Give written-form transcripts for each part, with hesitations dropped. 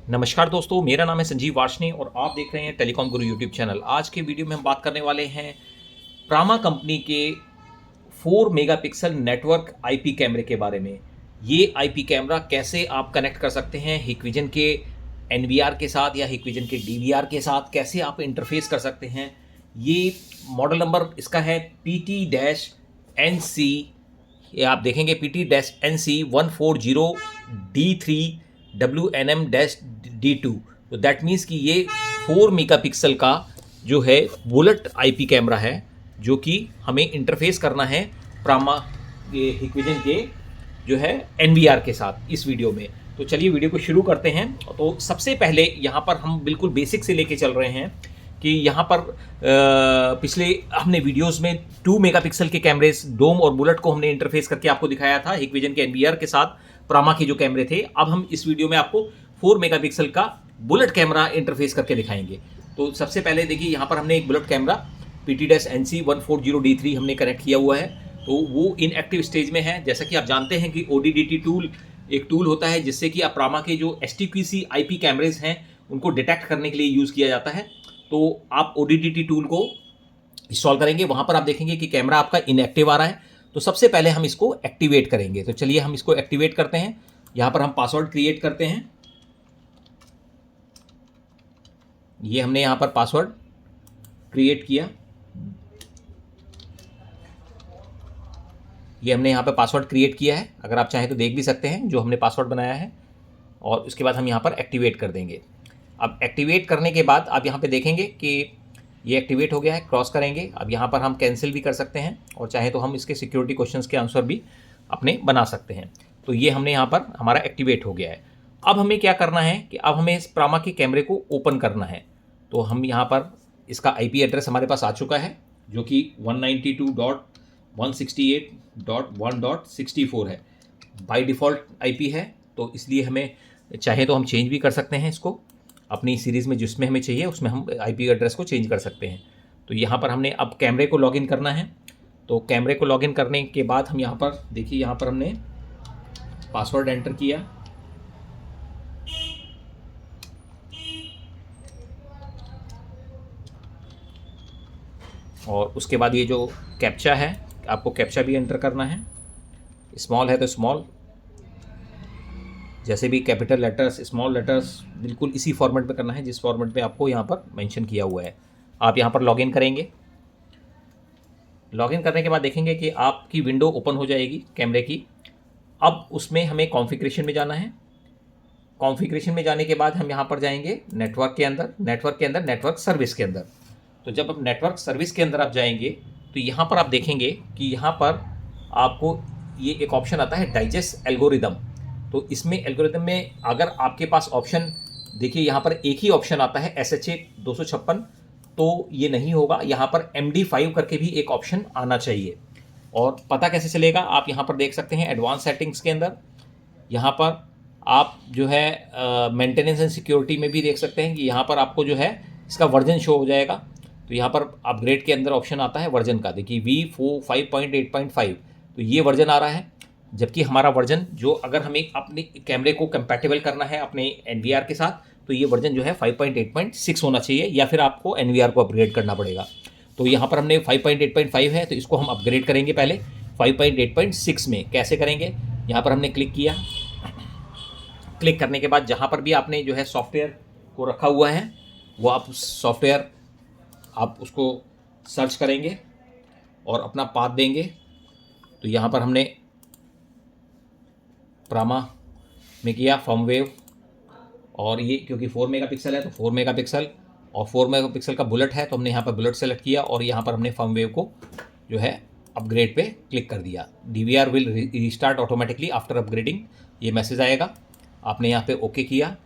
नमस्कार दोस्तों, मेरा नाम है संजीव वार्ष्णेय और आप देख रहे हैं टेलीकॉम गुरु यूट्यूब चैनल। आज के वीडियो में हम बात करने वाले हैं प्रामा कंपनी के 4 मेगापिक्सल नेटवर्क आईपी कैमरे के बारे में। ये आईपी कैमरा कैसे आप कनेक्ट कर सकते हैं हिकविजन के एनवीआर के साथ या हिकविजन के डीवीआर के साथ, कैसे आप इंटरफेस कर सकते हैं। ये मॉडल नंबर इसका है PT-NC, ये आप देखेंगे PT-NC 140D3WNM-D2। तो दैट मीन्स कि ये 4 मेगापिक्सल का जो है बुलेट आईपी कैमरा है, जो कि हमें इंटरफेस करना है प्रामा ये हिकविजन के जो है एनवीआर के साथ इस वीडियो में। तो चलिए वीडियो को शुरू करते हैं। तो सबसे पहले यहाँ पर हम बिल्कुल बेसिक से लेके चल रहे हैं कि यहाँ पर पिछले हमने वीडियोस में 2 मेगापिक्सल के कैमरेज डोम और बुलेट को हमने इंटरफेस करके आपको दिखाया था हिकविजन के एनवीआर के साथ प्रामा के जो कैमरे थे। अब हम इस वीडियो में आपको 4 मेगापिक्सल का बुलेट कैमरा इंटरफेस करके दिखाएंगे। तो सबसे पहले देखिए, यहाँ पर हमने एक बुलेट कैमरा PT-NC 140D3 हमने कनेक्ट किया हुआ है। तो वो इनएक्टिव स्टेज में है। जैसा कि आप जानते हैं कि ODDT टूल एक टूल होता है जिससे कि आप प्रामा के जो STQC IP कैमरेज हैं उनको डिटेक्ट करने के लिए यूज़ किया जाता है। तो आप ODDT टूल को इंस्टॉल करेंगे, वहाँ पर आप देखेंगे कि कैमरा आपका इनएक्टिव आ रहा है। तो सबसे पहले हम इसको एक्टिवेट करेंगे। तो चलिए हम इसको एक्टिवेट करते हैं। यहाँ पर हम पासवर्ड क्रिएट करते हैं। ये हमने यहाँ पर पासवर्ड क्रिएट किया। ये हमने यहाँ पर पासवर्ड क्रिएट किया है, अगर आप चाहें तो देख भी सकते हैं जो हमने पासवर्ड बनाया है। और उसके बाद हम यहाँ पर एक्टिवेट कर देंगे। अब एक्टिवेट करने के बाद आप यहाँ पे देखेंगे कि ये एक्टिवेट हो गया है। क्रॉस करेंगे। अब यहाँ पर हम कैंसिल भी कर सकते हैं और चाहे तो हम इसके सिक्योरिटी क्वेश्चंस के आंसर भी अपने बना सकते हैं। तो ये हमने यहाँ पर हमारा एक्टिवेट हो गया है। अब हमें क्या करना है कि अब हमें इस प्रामा के कैमरे को ओपन करना है। तो हम यहाँ पर इसका IP एड्रेस हमारे पास आ चुका है जो कि 192.168.1.64 है। बाई डिफ़ॉल्ट IP है, तो इसलिए हमें चाहे तो हम चेंज भी कर सकते हैं इसको अपनी सीरीज़ में, जिसमें हमें चाहिए उसमें हम IP एड्रेस को चेंज कर सकते हैं। तो यहाँ पर हमने अब कैमरे को लॉगिन करना है। तो कैमरे को लॉगिन करने के बाद हम यहाँ पर देखिए, यहाँ पर हमने पासवर्ड एंटर किया। और उसके बाद ये जो कैप्चा है, आपको कैप्चा भी एंटर करना है। स्मॉल है तो स्मॉल, जैसे भी कैपिटल लेटर्स, स्मॉल लेटर्स, बिल्कुल इसी फॉर्मेट में करना है जिस फॉर्मेट में आपको यहाँ पर मेंशन किया हुआ है। आप यहाँ पर लॉगिन करेंगे। लॉगिन करने के बाद देखेंगे कि आपकी विंडो ओपन हो जाएगी कैमरे की। अब उसमें हमें कॉन्फ़िगरेशन में जाना है। कॉन्फ़िगरेशन में जाने के बाद हम यहाँ पर जाएंगे नेटवर्क के अंदर, नेटवर्क सर्विस के अंदर। तो जब आप नेटवर्क सर्विस के अंदर आप जाएंगे तो यहाँ पर आप देखेंगे कि यहाँ पर आपको ये एक ऑप्शन आता है डाइजेस्ट एल्गोरिदम। तो इसमें एल्गोरिदम में अगर आपके पास ऑप्शन, देखिए यहाँ पर एक ही ऑप्शन आता है SHA 256, तो ये नहीं होगा। यहाँ पर MD5 करके भी एक ऑप्शन आना चाहिए। और पता कैसे चलेगा, आप यहाँ पर देख सकते हैं एडवांस सेटिंग्स के अंदर। यहाँ पर आप जो है मेंटेनेंस एंड सिक्योरिटी में भी देख सकते हैं कि यहाँ पर आपको जो है इसका वर्जन शो हो जाएगा। तो यहाँ पर अपग्रेड के अंदर ऑप्शन आता है वर्जन का, देखिए V5.8.5, तो ये वर्जन आ रहा है। जबकि हमारा वर्जन जो, अगर हमें अपने कैमरे को कंपैटिबल करना है अपने एनवीआर के साथ, तो ये वर्जन जो है 5.8.6 होना चाहिए, या फिर आपको एनवीआर को अपग्रेड करना पड़ेगा। तो यहाँ पर हमने 5.8.5 है, तो इसको हम अपग्रेड करेंगे पहले 5.8.6 में। कैसे करेंगे, यहाँ पर हमने क्लिक किया। क्लिक करने के बाद जहाँ पर भी आपने जो है सॉफ्टवेयर को रखा हुआ है, वो आप सॉफ्टवेयर आप उसको सर्च करेंगे और अपना पाथ देंगे। तो यहाँ पर हमने प्रामा में किया फर्मवेव, और ये क्योंकि 4 मेगापिक्सल है तो 4 मेगापिक्सल, और 4 मेगापिक्सल का बुलेट है तो हमने यहाँ पर बुलेट सेलेक्ट किया और यहाँ पर हमने फर्मवेव को जो है अपग्रेड पे क्लिक कर दिया। DVR will restart automatically after upgrading, ये मैसेज आएगा। आपने यहाँ पे ओके किया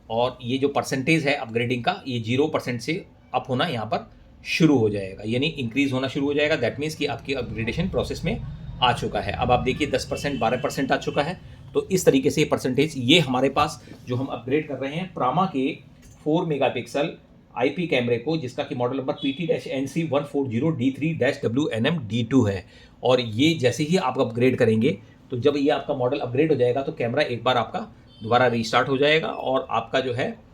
और ये जो परसेंटेज है अपग्रेडिंग का, ये 0% से अप होना यहाँ पर शुरू हो जाएगा, यानी इंक्रीज़ होना शुरू हो जाएगा। दैट मीन्स कि आपकी अपग्रेडेशन प्रोसेस में आ चुका है। अब आप देखिए 10%, 12% आ चुका है। तो इस तरीके से परसेंटेज ये हमारे पास जो हम अपग्रेड कर रहे हैं प्रामा के 4 मेगापिक्सल IP कैमरे को, जिसका कि मॉडल नंबर PT-NC 140D3-WNM-D2 है। और ये जैसे ही आप अपग्रेड करेंगे, तो जब ये आपका मॉडल अपग्रेड हो जाएगा तो कैमरा एक बार आपका दोबारा रीस्टार्ट हो जाएगा और आपका जो है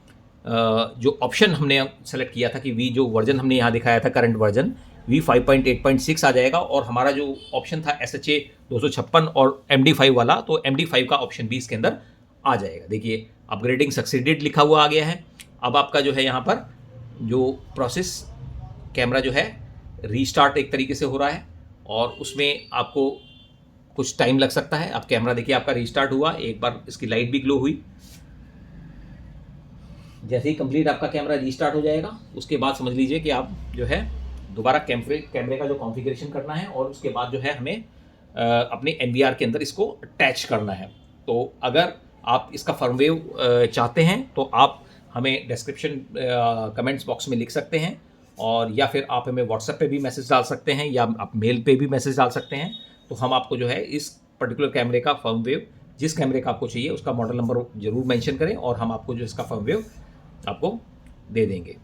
जो ऑप्शन हमने सेलेक्ट किया था कि वी जो वर्जन हमने यहाँ दिखाया था करंट वर्जन वी 5.8.6 आ जाएगा और हमारा जो ऑप्शन था SHA 256 और MD5 वाला, तो MD5 का ऑप्शन भी इसके अंदर आ जाएगा। देखिए अपग्रेडिंग सक्सीडेड लिखा हुआ आ गया है। अब आपका जो है यहाँ पर जो प्रोसेस कैमरा जो है रीस्टार्ट एक तरीके से हो रहा है और उसमें आपको कुछ टाइम लग सकता है। अब कैमरा देखिए आपका रीस्टार्ट हुआ, एक बार इसकी लाइट भी ग्लो हुई। जैसे ही कंप्लीट आपका कैमरा रीस्टार्ट हो जाएगा उसके बाद समझ लीजिए कि आप जो है दोबारा कैमरे का जो कॉन्फ़िगरेशन करना है और उसके बाद जो है हमें अपने NVR के अंदर इसको अटैच करना है। तो अगर आप इसका फर्मवेयर चाहते हैं तो आप हमें डिस्क्रिप्शन कमेंट्स बॉक्स में लिख सकते हैं और या फिर आप हमें व्हाट्सएप पे भी मैसेज डाल सकते हैं या आप मेल पे भी मैसेज डाल सकते हैं। तो हम आपको जो है इस पर्टिकुलर कैमरे का फर्मवेयर, जिस कैमरे का आपको चाहिए उसका मॉडल नंबर ज़रूर मेंशन करें और हम आपको जो इसका फर्मवेयर आपको दे देंगे।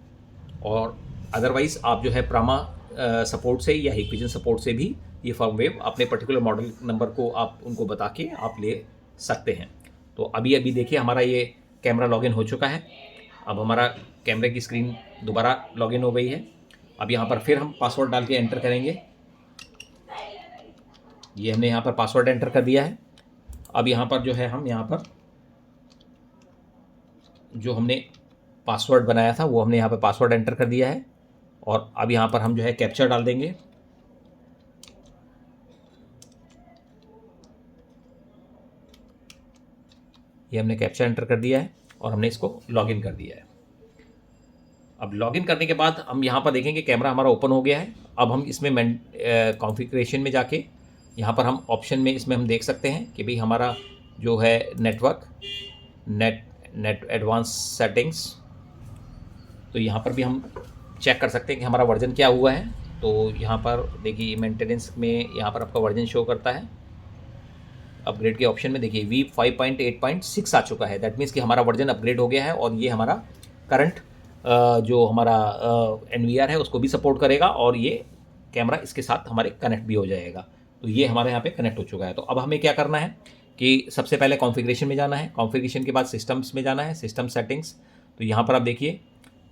और अदरवाइज़ आप जो है प्रामा सपोर्ट से या हिकविजन सपोर्ट से भी ये फर्मवेयर अपने पर्टिकुलर मॉडल नंबर को आप उनको बता के आप ले सकते हैं। तो अभी देखिए हमारा ये कैमरा लॉगिन हो चुका है। अब हमारा कैमरे की स्क्रीन दोबारा लॉगिन हो गई है। अब यहाँ पर फिर हम पासवर्ड डाल के एंटर करेंगे। ये हमने यहाँ पर पासवर्ड एंटर कर दिया है। अब यहाँ पर जो है हम यहाँ पर जो हमने पासवर्ड बनाया था वो हमने यहाँ पर पासवर्ड एंटर कर दिया है और अब यहाँ पर हम जो है कैप्चा डाल देंगे। ये हमने कैप्चा एंटर कर दिया है और हमने इसको लॉगिन कर दिया है। अब लॉगिन करने के बाद हम यहाँ पर देखेंगे कैमरा हमारा ओपन हो गया है। अब हम इसमें कॉन्फ़िगरेशन में जाके यहाँ पर हम ऑप्शन में इसमें हम देख सकते हैं कि भाई हमारा जो है नेट एडवांस सेटिंग्स, तो यहाँ पर भी हम चेक कर सकते हैं कि हमारा वर्जन क्या हुआ है। तो यहाँ पर देखिए मेंटेनेंस में यहाँ पर आपका वर्जन शो करता है। अपग्रेड के ऑप्शन में देखिए वी 5.8.6 आ चुका है। दैट मीन्स कि हमारा वर्जन अपग्रेड हो गया है और ये हमारा करंट जो हमारा NVR है उसको भी सपोर्ट करेगा और ये कैमरा इसके साथ हमारे कनेक्ट भी हो जाएगा। तो ये हमारे यहाँ पे कनेक्ट हो चुका है। तो अब हमें क्या करना है कि सबसे पहले कॉन्फ़िगरेशन में जाना है, कॉन्फ़िगरेशन के बाद सिस्टम्स में जाना है, सिस्टम सेटिंग्स। तो यहाँ पर आप देखिए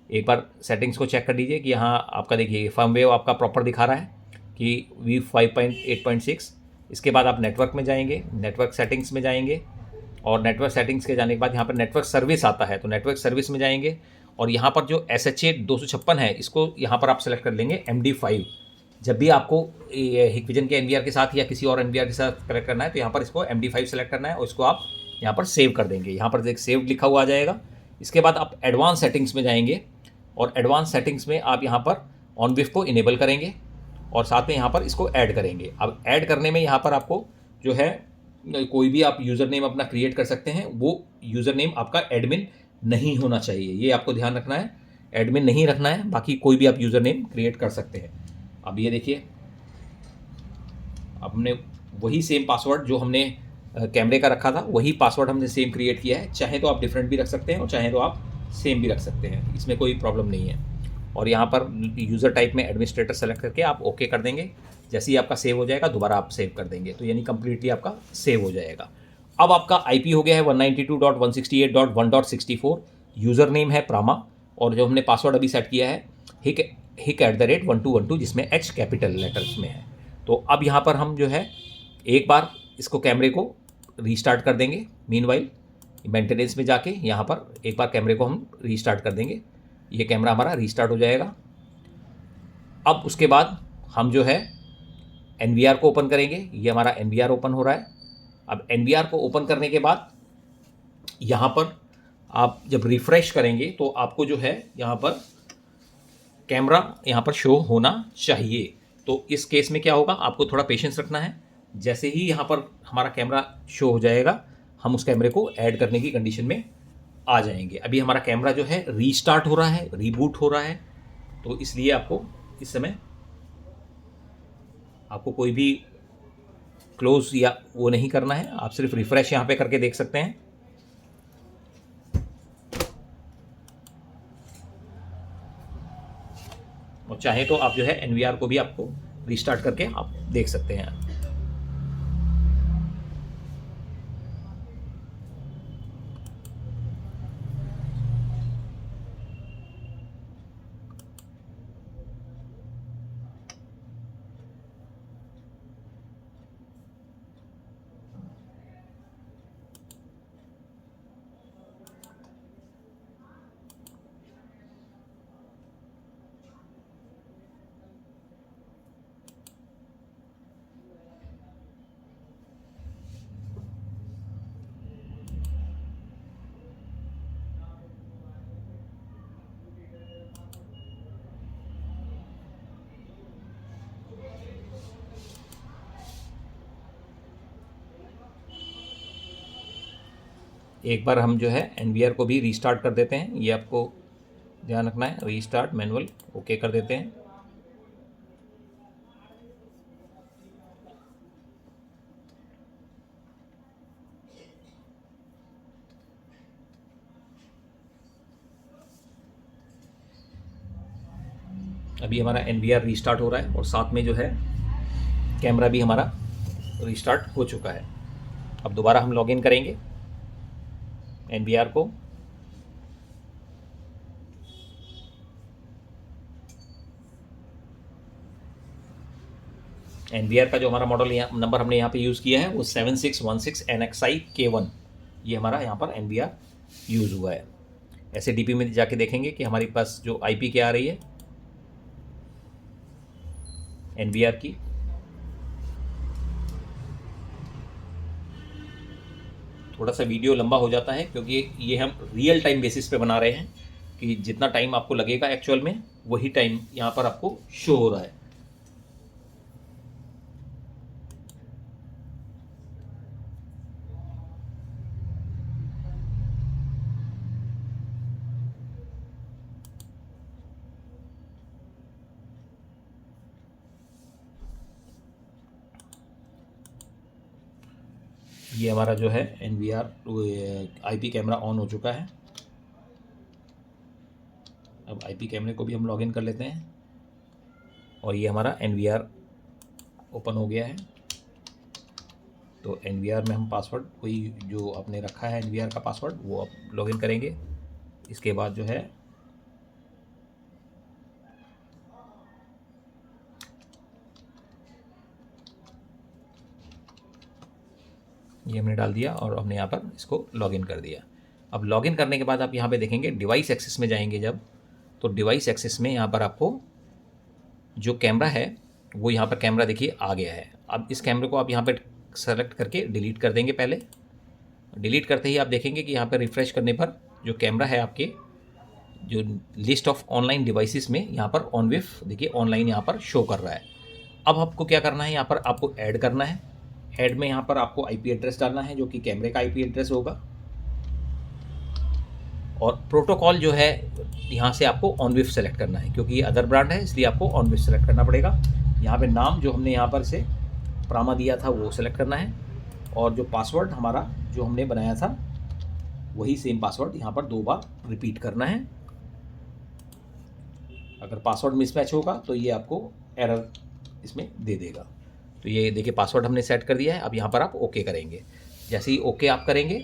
एक बार सेटिंग्स को चेक कर लीजिए कि यहाँ आपका देखिए फर्मवेयर आपका प्रॉपर दिखा रहा है कि वी 5.8.6। इसके बाद आप नेटवर्क में जाएंगे, नेटवर्क सेटिंग्स में जाएंगे और नेटवर्क सेटिंग्स के जाने के बाद यहाँ पर नेटवर्क सर्विस आता है। तो नेटवर्क सर्विस में जाएंगे और यहाँ पर जो SHA 256 है इसको यहाँ पर आप सेलेक्ट कर लेंगे MD5। जब भी आपको हिकविजन के NVR के साथ या किसी और NVR के साथ कनेक्ट करना है तो यहाँ पर इसको MD5 सेलेक्ट करना है और इसको आप यहाँ पर सेव कर देंगे। यहाँ पर एक सेव लिखा हुआ आ जाएगा। इसके बाद आप एडवांस सेटिंग्स में जाएंगे और एडवांस सेटिंग्स में आप यहाँ पर ऑन विफ को इनेबल करेंगे और साथ में यहाँ पर इसको ऐड करेंगे। अब ऐड करने में यहाँ पर आपको जो है कोई भी आप यूज़र नेम अपना क्रिएट कर सकते हैं। वो यूज़र नेम आपका एडमिन नहीं होना चाहिए, ये आपको ध्यान रखना है। एडमिन नहीं रखना है, बाकी कोई भी आप यूज़र नेम क्रिएट कर सकते हैं। अब ये देखिए अब हमने वही सेम पासवर्ड जो हमने कैमरे का रखा था वही पासवर्ड हमने सेम क्रिएट किया है। चाहे तो आप डिफरेंट भी रख सकते हैं और चाहे तो आप सेम भी रख सकते हैं, इसमें कोई प्रॉब्लम नहीं है। और यहाँ पर यूज़र टाइप में एडमिनिस्ट्रेटर सेलेक्ट करके आप ओके कर देंगे। जैसे ही आपका सेव हो जाएगा दोबारा आप सेव कर देंगे, तो यानी कंप्लीटली आपका सेव हो जाएगा। अब आपका IP हो गया है 192.168.1.64, यूज़र नेम है प्रामा और जो हमने पासवर्ड अभी सेट किया है hic@1212 जिसमें H कैपिटल लेटर्स में है। तो अब यहाँ पर हम जो है एक बार इसको कैमरे को रीस्टार्ट कर देंगे। मीनवाइल मेंटेनेंस में जाके यहाँ पर एक बार कैमरे को हम रीस्टार्ट कर देंगे। ये कैमरा हमारा रीस्टार्ट हो जाएगा। अब उसके बाद हम जो है NVR को ओपन करेंगे। ये हमारा NVR ओपन हो रहा है। अब NVR को ओपन करने के बाद यहाँ पर आप जब रिफ़्रेश करेंगे तो आपको जो है यहाँ पर कैमरा यहाँ पर शो होना चाहिए। तो इस केस में क्या होगा, आपको थोड़ा पेशेंस रखना है। जैसे ही यहाँ पर हमारा कैमरा शो हो जाएगा हम उस कैमरे को ऐड करने की कंडीशन में आ जाएंगे। अभी हमारा कैमरा जो है रीस्टार्ट हो रहा है, रीबूट हो रहा है, तो इसलिए आपको इस समय आपको कोई भी क्लोज या वो नहीं करना है। आप सिर्फ रिफ्रेश यहाँ पे करके देख सकते हैं। और चाहे तो आप जो है NVR को भी आपको रीस्टार्ट करके आप देख सकते हैं। एक बार हम जो है NVR को भी रीस्टार्ट कर देते हैं, ये आपको ध्यान रखना है। रीस्टार्ट मैनुअल ओके कर देते हैं। अभी हमारा NVR रीस्टार्ट हो रहा है और साथ में जो है कैमरा भी हमारा रीस्टार्ट हो चुका है। अब दोबारा हम लॉगिन करेंगे NVR को। NVR का जो हमारा मॉडल यहाँ नंबर हमने यहाँ पे यूज़ किया है वो 7616 NXI K1, ये हमारा यहाँ पर NVR यूज़ हुआ है। ऐसे DP में जाके देखेंगे कि हमारे पास जो IP क्या आ रही है NVR की। थोड़ा सा वीडियो लंबा हो जाता है क्योंकि ये हम रियल टाइम बेसिस पे बना रहे हैं कि जितना टाइम आपको लगेगा एक्चुअल में वही टाइम यहाँ पर आपको शो हो रहा है। ये हमारा जो है NVR IP कैमरा ऑन हो चुका है। अब IP कैमरे को भी हम लॉगिन कर लेते हैं और ये हमारा NVR ओपन हो गया है। तो NVR में हम पासवर्ड वही जो आपने रखा है NVR का पासवर्ड वो आप लॉगिन करेंगे। इसके बाद जो है ये हमने डाल दिया और हमने यहाँ पर इसको लॉगिन कर दिया। अब लॉगिन करने के बाद आप यहाँ पे देखेंगे डिवाइस एक्सेस में जाएंगे जब, तो डिवाइस एक्सेस में यहाँ पर आपको जो कैमरा है वो यहाँ पर कैमरा देखिए आ गया है। अब इस कैमरे को आप यहाँ पर सेलेक्ट करके डिलीट कर देंगे। पहले डिलीट करते ही आप देखेंगे कि यहाँ पर रिफ़्रेश करने पर जो कैमरा है आपके जो लिस्ट ऑफ ऑनलाइन डिवाइसेस में यहाँ पर ऑनविफ देखिए ऑनलाइन यहाँ पर शो कर रहा है। अब आपको क्या करना है, यहाँ पर आपको ऐड करना है। ऐड में यहाँ पर आपको IP एड्रेस डालना है जो कि कैमरे का IP एड्रेस होगा और प्रोटोकॉल जो है यहाँ से आपको ऑनविफ सेलेक्ट करना है क्योंकि ये अदर ब्रांड है इसलिए आपको ऑनविफ सेलेक्ट करना पड़ेगा। यहाँ पे नाम जो हमने यहाँ पर से प्रामा दिया था वो सेलेक्ट करना है और जो पासवर्ड हमारा जो हमने बनाया था वही सेम पासवर्ड यहाँ पर 2 बार रिपीट करना है। अगर पासवर्ड मिसमैच होगा तो ये आपको एरर इसमें दे देगा। तो ये देखिए पासवर्ड हमने सेट कर दिया है। अब यहाँ पर आप ओके करेंगे। जैसे ही ओके आप करेंगे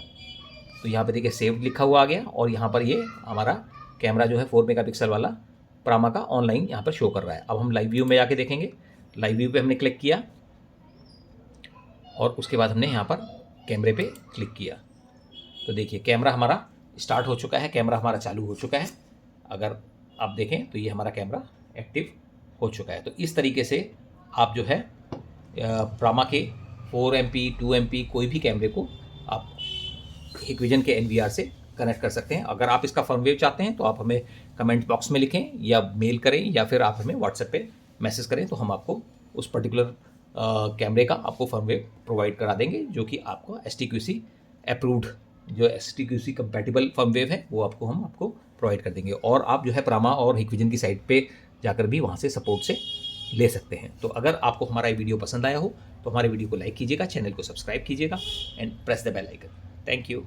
तो यहाँ पे देखिए सेव लिखा हुआ आ गया और यहाँ पर ये हमारा कैमरा जो है 4 मेगापिक्सल वाला प्रामा का ऑनलाइन यहाँ पर शो कर रहा है। अब हम लाइव व्यू में जाके देखेंगे। लाइव व्यू पे हमने क्लिक किया और उसके बाद हमने यहाँ पर कैमरे पे क्लिक किया तो देखिए कैमरा हमारा स्टार्ट हो चुका है, कैमरा हमारा चालू हो चुका है। अगर आप देखें तो ये हमारा कैमरा एक्टिव हो चुका है। तो इस तरीके से आप जो है प्रामा के 4 MP 2 MP कोई भी कैमरे को आप Hikvision के NVR से कनेक्ट कर सकते हैं। अगर आप इसका फर्मवेयर चाहते हैं तो आप हमें कमेंट बॉक्स में लिखें या मेल करें या फिर आप हमें व्हाट्सएप पे मैसेज करें तो हम आपको उस पर्टिकुलर कैमरे का आपको फर्मवेयर प्रोवाइड करा देंगे जो कि आपको STQC अप्रूव्ड जो STQC कंपैटिबल फर्मवेयर है वो हम आपको प्रोवाइड कर देंगे। और आप जो है प्रामा और Hikvision की साइट पे जाकर भी वहाँ से सपोर्ट से ले सकते हैं। तो अगर आपको हमारा ये वीडियो पसंद आया हो तो हमारे वीडियो को लाइक कीजिएगा, चैनल को सब्सक्राइब कीजिएगा and press the bell icon. Thank you.